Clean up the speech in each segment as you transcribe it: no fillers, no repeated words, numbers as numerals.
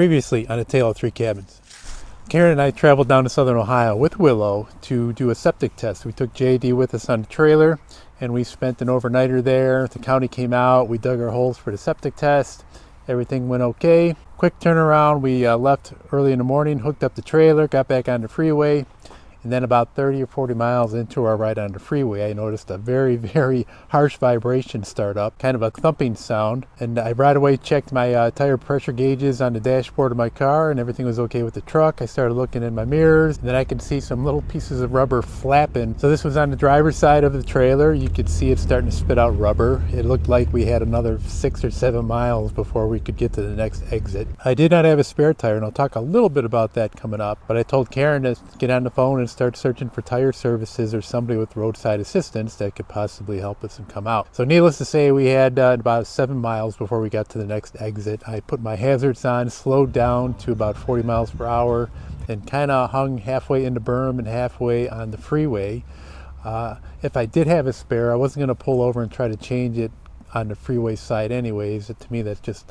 Previously on A Tale of Three Cabins. Karen and I traveled down to southern Ohio with Willow to do a septic test. We took JD with us on the trailer and we spent an overnighter there. The county came out, we dug our holes for the septic test. Everything went okay. Quick turnaround, we left early in the morning, hooked up the trailer, got back on the freeway. And then about 30 or 40 miles into our ride on the freeway, I noticed a very, very harsh vibration start up, kind of a thumping sound. And I right away checked my tire pressure gauges on the dashboard of my car, and everything was okay with the truck. I started looking in my mirrors, and then I could see some little pieces of rubber flapping. So this was on the driver's side of the trailer. You could see it starting to spit out rubber. It looked like we had another 6 or 7 miles before we could get to the next exit. I did not have a spare tire, and I'll talk a little bit about that coming up. But I told Karen to get on the phone and start searching for tire services or somebody with roadside assistance that could possibly help us and come out. So needless to say, we had about 7 miles before we got to the next exit. I put my hazards on, slowed down to about 40 miles per hour, and kind of hung halfway in the berm and halfway on the freeway. If I did have a spare, I wasn't going to pull over and try to change it on the freeway side anyways. To me, that's just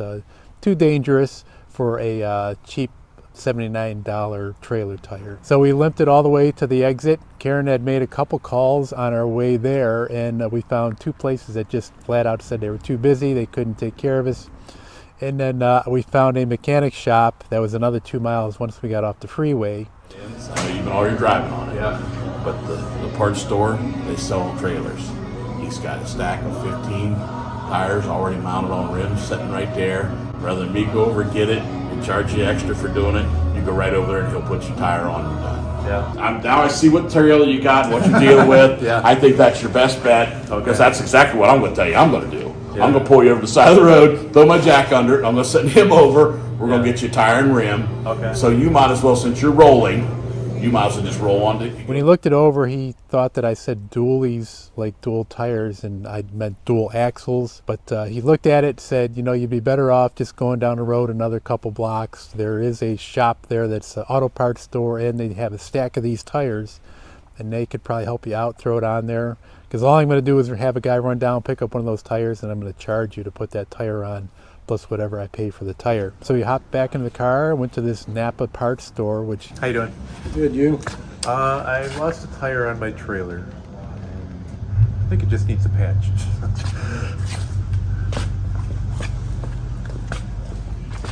too dangerous for a cheap $79 trailer tire. So we limped it all the way to the exit. Karen had made a couple calls on our way there, and we found 2 places that just flat out said they were too busy, they couldn't take care of us. And then we found a mechanic shop that was another 2 miles once we got off the freeway. You've already driving on it. Yeah. But the parts store, they sell trailers. He's got a stack of 15 tires already mounted on rims sitting right there. Rather than me go over and get it and charge you extra for doing it, you go right over there and he'll put your tire on and done. Yeah. Now I see what trailer you got and what you're dealing with. Yeah. I think that's your best bet because that's exactly what I'm going to tell you I'm going to do. Yeah. I'm going to pull you over the side of the road, throw my jack under it, I'm going to send him over, we're going to get you a tire and rim. Okay. So you might as well, since you're rolling, you might as well just roll on it. When he looked it over, he thought that I said dualies, like dual tires, and I meant dual axles. But he looked at it, said, you know, you'd be better off just going down the road another couple blocks. There is a shop there that's an auto parts store, and they have a stack of these tires, and they could probably help you out, throw it on there. Because all I'm going to do is have a guy run down, pick up one of those tires, and I'm going to charge you to put that tire on, plus whatever I pay for the tire. So we hopped back into the car, went to this Napa parts store, which... How you doing? Good, you? I lost a tire on my trailer. I think it just needs a patch.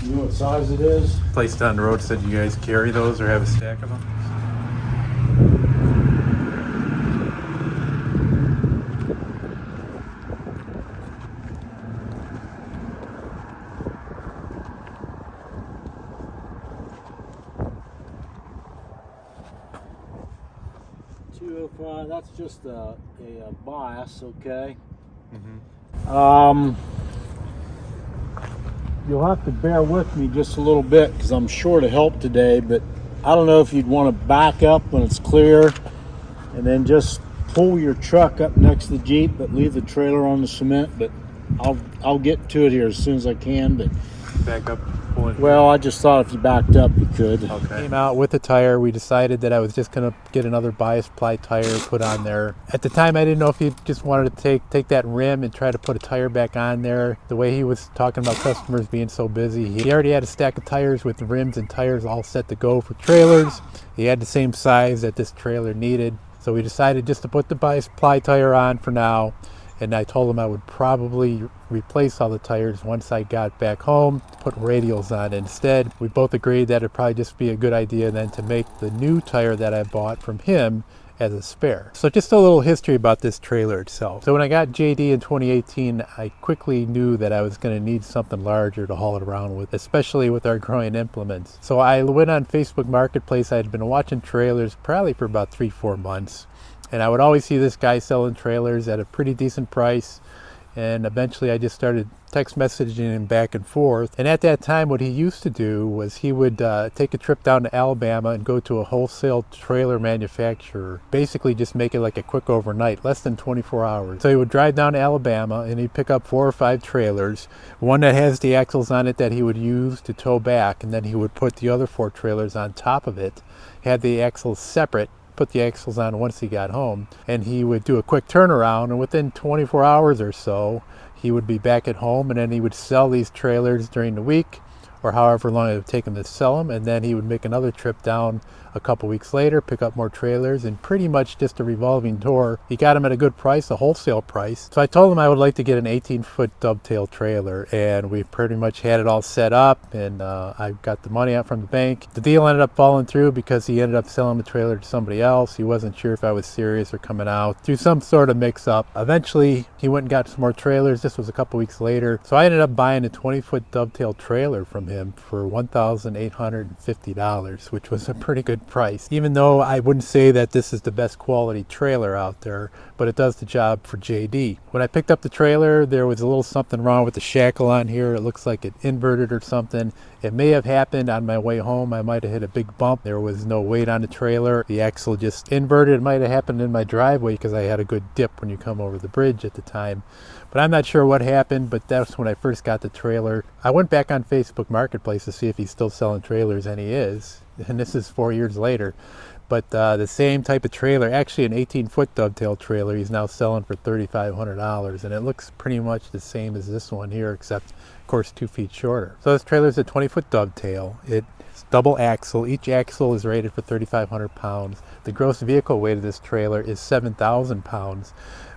You know what size it is? Place down the road said you guys carry those or have a stack of them? That's just a bias, okay? Mm-hmm. You'll have to bear with me just a little bit because I'm short of help today, but I don't know if you'd want to back up when it's clear and then just pull your truck up next to the Jeep, but leave the trailer on the cement. But I'll get to it here as soon as I can. But back up. Well, I just thought if you backed up, you could. Okay. Came out with the tire. We decided that I was just going to get another bias ply tire put on there. At the time, I didn't know if he just wanted to take that rim and try to put a tire back on there. The way he was talking about customers being so busy, he already had a stack of tires with the rims and tires all set to go for trailers. He had the same size that this trailer needed. So we decided just to put the bias ply tire on for now. And I told him I would probably replace all the tires once I got back home, put radials on instead. We both agreed that it'd probably just be a good idea then to make the new tire that I bought from him as a spare. So just a little history about this trailer itself. So when I got JD in 2018, I quickly knew that I was going to need something larger to haul it around with, especially with our growing implements. So I went on Facebook Marketplace. I had been watching trailers probably for about 3-4 months. And I would always see this guy selling trailers at a pretty decent price. And eventually I just started text messaging him back and forth. And at that time, what he used to do was he would take a trip down to Alabama and go to a wholesale trailer manufacturer. Basically just make it like a quick overnight, less than 24 hours. So he would drive down to Alabama and he'd pick up 4 or 5 trailers. One that has the axles on it that he would use to tow back. And then he would put the other 4 trailers on top of it, had the axles separate, put the axles on once he got home, and he would do a quick turnaround, and within 24 hours or so he would be back at home, and then he would sell these trailers during the week or however long it would take him to sell them, and then he would make another trip down a couple weeks later, pick up more trailers, and pretty much just a revolving door. He got them at a good price, a wholesale price. So I told him I would like to get an 18-foot dovetail trailer, and we pretty much had it all set up, and I got the money out from the bank. The deal ended up falling through because he ended up selling the trailer to somebody else. He wasn't sure if I was serious or coming out through some sort of mix-up. Eventually, he went and got some more trailers. This was a couple weeks later. So I ended up buying a 20-foot dovetail trailer from him for $1,850, which was a pretty good price. Even though I wouldn't say that this is the best quality trailer out there, but it does the job for JD. When I picked up the trailer, there was a little something wrong with the shackle on here. It looks like it inverted or something. It may have happened on my way home. I might have hit a big bump. There was no weight on the trailer. The axle just inverted. It might have happened in my driveway because I had a good dip when you come over the bridge at the time. But I'm not sure what happened, but that's when I first got the trailer. I went back on Facebook Marketplace to see if he's still selling trailers, and he is. And this is 4 years later. But the same type of trailer, actually an 18-foot dovetail trailer, he's now selling for $3,500. And it looks pretty much the same as this one here, except, of course, 2 feet shorter. So this trailer is a 20-foot dovetail. It's double axle. Each axle is rated for 3,500 pounds. The gross vehicle weight of this trailer is 7,000 pounds,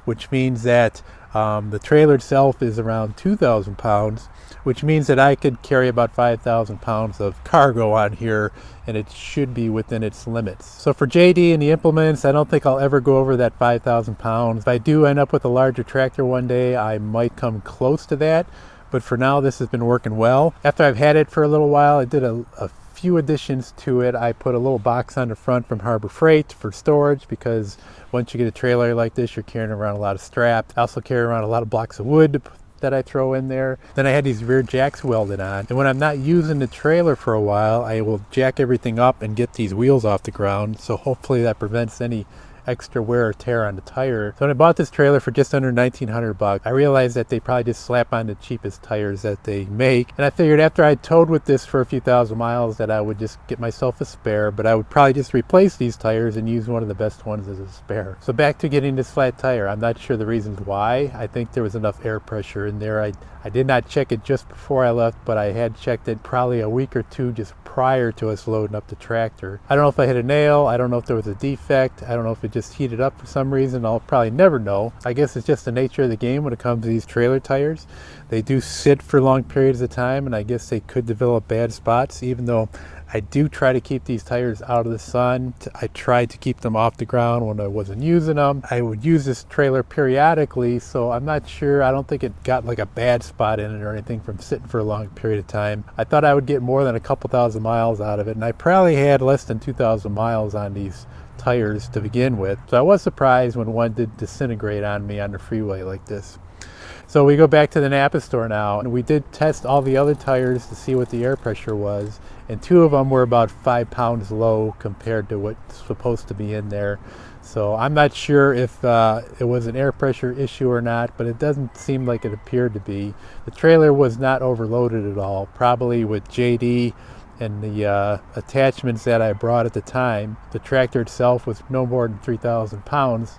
which means that the trailer itself is around 2,000 pounds, which means that I could carry about 5,000 pounds of cargo on here, and it should be within its limits. So for JD and the implements, I don't think I'll ever go over that 5,000 pounds. If I do end up with a larger tractor one day, I might come close to that, but for now this has been working well. After I've had it for a little while, I did a few additions to it. I put a little box on the front from Harbor Freight for storage, because once you get a trailer like this, you're carrying around a lot of straps. I also carry around a lot of blocks of wood that I throw in there. Then I had these rear jacks welded on, and when I'm not using the trailer for a while, I will jack everything up and get these wheels off the ground, so hopefully that prevents any extra wear or tear on the tire. So when I bought this trailer for just under $1,900, I realized that they probably just slap on the cheapest tires that they make, and I figured after I towed with this for a few thousand miles that I would just get myself a spare, but I would probably just replace these tires and use one of the best ones as a spare. So back to getting this flat tire. I'm not sure the reasons why. I think there was enough air pressure in there. I did not check it just before I left, but I had checked it probably a week or two just prior to us loading up the tractor. I don't know if I hit a nail. I don't know if there was a defect. I don't know if it just heated up for some reason. I'll probably never know. I guess it's just the nature of the game when it comes to these trailer tires. They do sit for long periods of time, and I guess they could develop bad spots, even though I do try to keep these tires out of the sun. I tried to keep them off the ground when I wasn't using them. I would use this trailer periodically, so I'm not sure. I don't think it got like a bad spot in it or anything from sitting for a long period of time. I thought I would get more than a couple thousand miles out of it, and I probably had less than 2,000 miles on these tires to begin with. So I was surprised when one did disintegrate on me on the freeway like this. So we go back to the Napa store now, and we did test all the other tires to see what the air pressure was, and 2 of them were about 5 pounds low compared to what's supposed to be in there. So I'm not sure if it was an air pressure issue or not, but it doesn't seem like it appeared to be. The trailer was not overloaded at all, probably with JD and the attachments that I brought at the time. The tractor itself was no more than 3,000 pounds,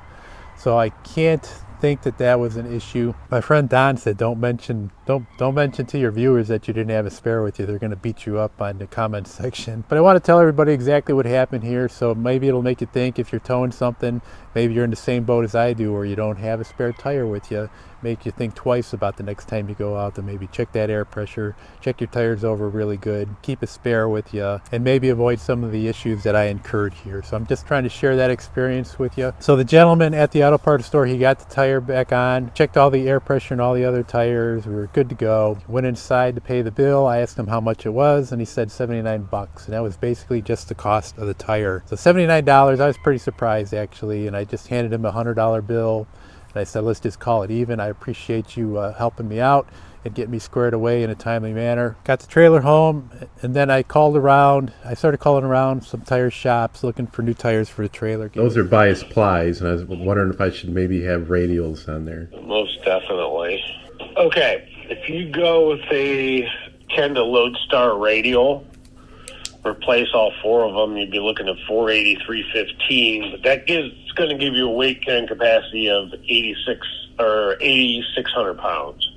so I can't think that was an issue. My friend Don said don't mention to your viewers that you didn't have a spare with you. They're going to beat you up on the comment section. But I want to tell everybody exactly what happened here, so maybe it'll make you think if you're towing something, maybe you're in the same boat as I do where you don't have a spare tire with you. Make you think twice about the next time you go out to maybe check that air pressure, check your tires over really good, keep a spare with you, and maybe avoid some of the issues that I incurred here. So I'm just trying to share that experience with you. So the gentleman at the auto parts store, he got the tire back on, checked all the air pressure and all the other tires. We were good to go. Went inside to pay the bill. I asked him how much it was, and he said $79, and that was basically just the cost of the tire. So $79, I was pretty surprised actually, and I just handed him a $100 bill. And I said, let's just call it even. I appreciate you helping me out and getting me squared away in a timely manner. Got the trailer home, and then I started calling around some tire shops looking for new tires for the trailer. Those are bias plies, and I was wondering if I should maybe have radials on there. Most definitely. Okay, if you go with a Kenda Lodestar radial, replace all 4 of them, you'd be looking at 480, 315. But it's going to give you a weight carrying capacity of 8,600 pounds.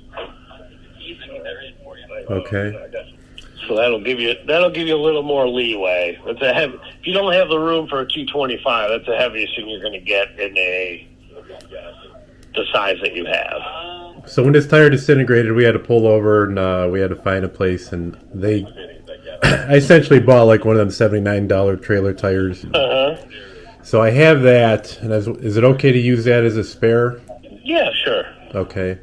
Okay. So that'll give you a little more leeway. It's if you don't have the room for a 225, that's the heaviest thing you're going to get in the size that you have. So when this tire disintegrated, we had to pull over and we had to find a place, and I essentially bought like one of them $79 trailer tires. So I have that, and is it okay to use that as a spare? Yeah, sure. Okay.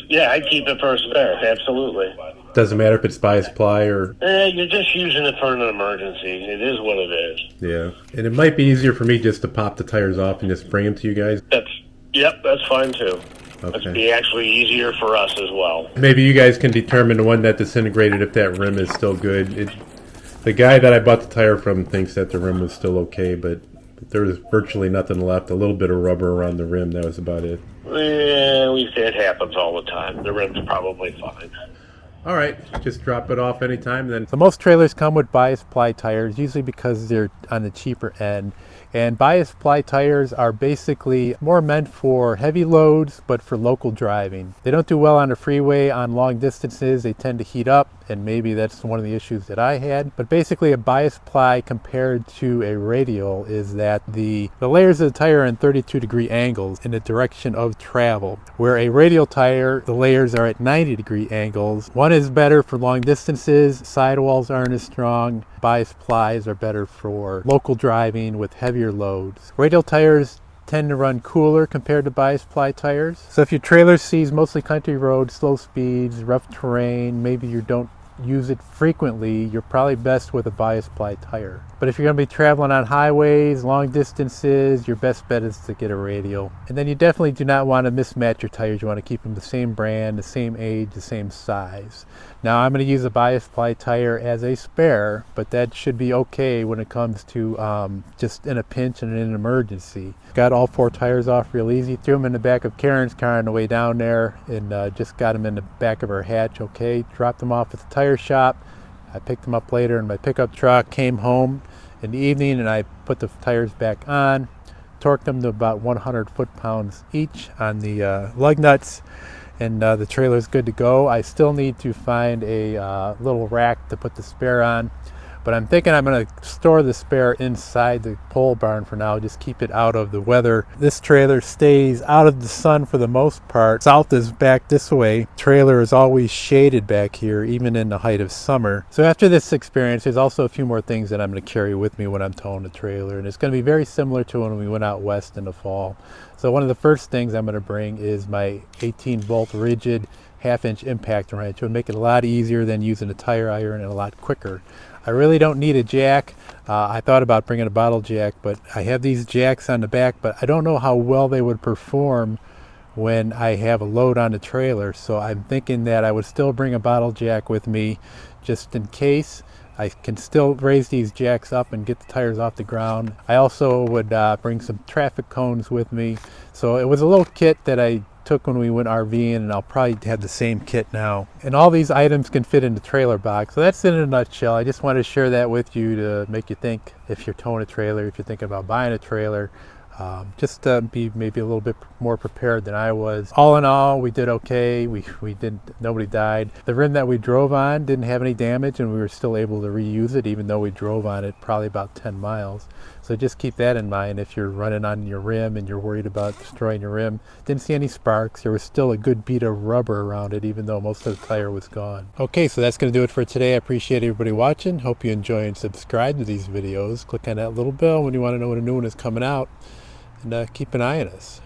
Yeah, I keep it for a spare. Absolutely. Doesn't matter if it's by supply or... You're just using it for an emergency. It is what it is. Yeah. And it might be easier for me just to pop the tires off and just bring them to you guys. That's fine too. Okay. That'd be actually easier for us as well. Maybe you guys can determine the one that disintegrated if that rim is still good. The guy that I bought the tire from thinks that the rim was still okay, but there was virtually nothing left. A little bit of rubber around the rim. That was about it. Yeah, it happens all the time. The rim's probably fine. All right, just drop it off anytime then. So most trailers come with bias ply tires, usually because they're on the cheaper end. And bias ply tires are basically more meant for heavy loads, but for local driving. They don't do well on the freeway on long distances. They tend to heat up, and maybe that's one of the issues that I had. But basically a bias ply compared to a radial is that the layers of the tire are in 32-degree angles in the direction of travel. Where a radial tire, the layers are at 90-degree angles. One is better for long distances, sidewalls aren't as strong. Bias plies are better for local driving with heavier loads. Radial tires tend to run cooler compared to bias ply tires. So if your trailer sees mostly country roads, slow speeds, rough terrain, maybe you don't use it frequently, you're probably best with a bias ply tire. But if you're going to be traveling on highways, long distances, your best bet is to get a radial. And then you definitely do not want to mismatch your tires. You want to keep them the same brand, the same age, the same size. Now I'm going to use a bias ply tire as a spare, but that should be okay when it comes to just in a pinch and in an emergency. Got all 4 tires off real easy, threw them in the back of Karen's car on the way down there, and just got them in the back of her hatch okay. Dropped them off at the tire shop. I picked them up later in my pickup truck, came home in the evening, and I put the tires back on, torqued them to about 100 foot-pounds each on the lug nuts, and the trailer's good to go. I still need to find a little rack to put the spare on, but I'm thinking I'm going to store the spare inside the pole barn for now, just keep it out of the weather. This trailer stays out of the sun for the most part. South is back this way. Trailer is always shaded back here, even in the height of summer. So after this experience, there's also a few more things that I'm going to carry with me when I'm towing the trailer, and it's going to be very similar to when we went out west in the fall. So one of the first things I'm going to bring is my 18-bolt rigid half-inch impact wrench. It would make it a lot easier than using a tire iron and a lot quicker. I really don't need a jack. I thought about bringing a bottle jack, but I have these jacks on the back, but I don't know how well they would perform when I have a load on the trailer. So I'm thinking that I would still bring a bottle jack with me just in case. I can still raise these jacks up and get the tires off the ground. I also would bring some traffic cones with me. So it was a little kit that I took when we went RVing, and I'll probably have the same kit now. And all these items can fit in the trailer box. So that's it in a nutshell. I just wanted to share that with you to make you think if you're towing a trailer, if you're thinking about buying a trailer, just to be maybe a little bit more prepared than I was. All in all, we did okay. Nobody died. The rim that we drove on didn't have any damage, and we were still able to reuse it, even though we drove on it probably about 10 miles. So just keep that in mind if you're running on your rim and you're worried about destroying your rim. Didn't see any sparks. There was still a good bead of rubber around it, even though most of the tire was gone. Okay, so that's going to do it for today. I appreciate everybody watching. Hope you enjoy and subscribe to these videos. Click on that little bell when you want to know when a new one is coming out. And keep an eye on us.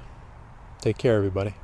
Take care, everybody.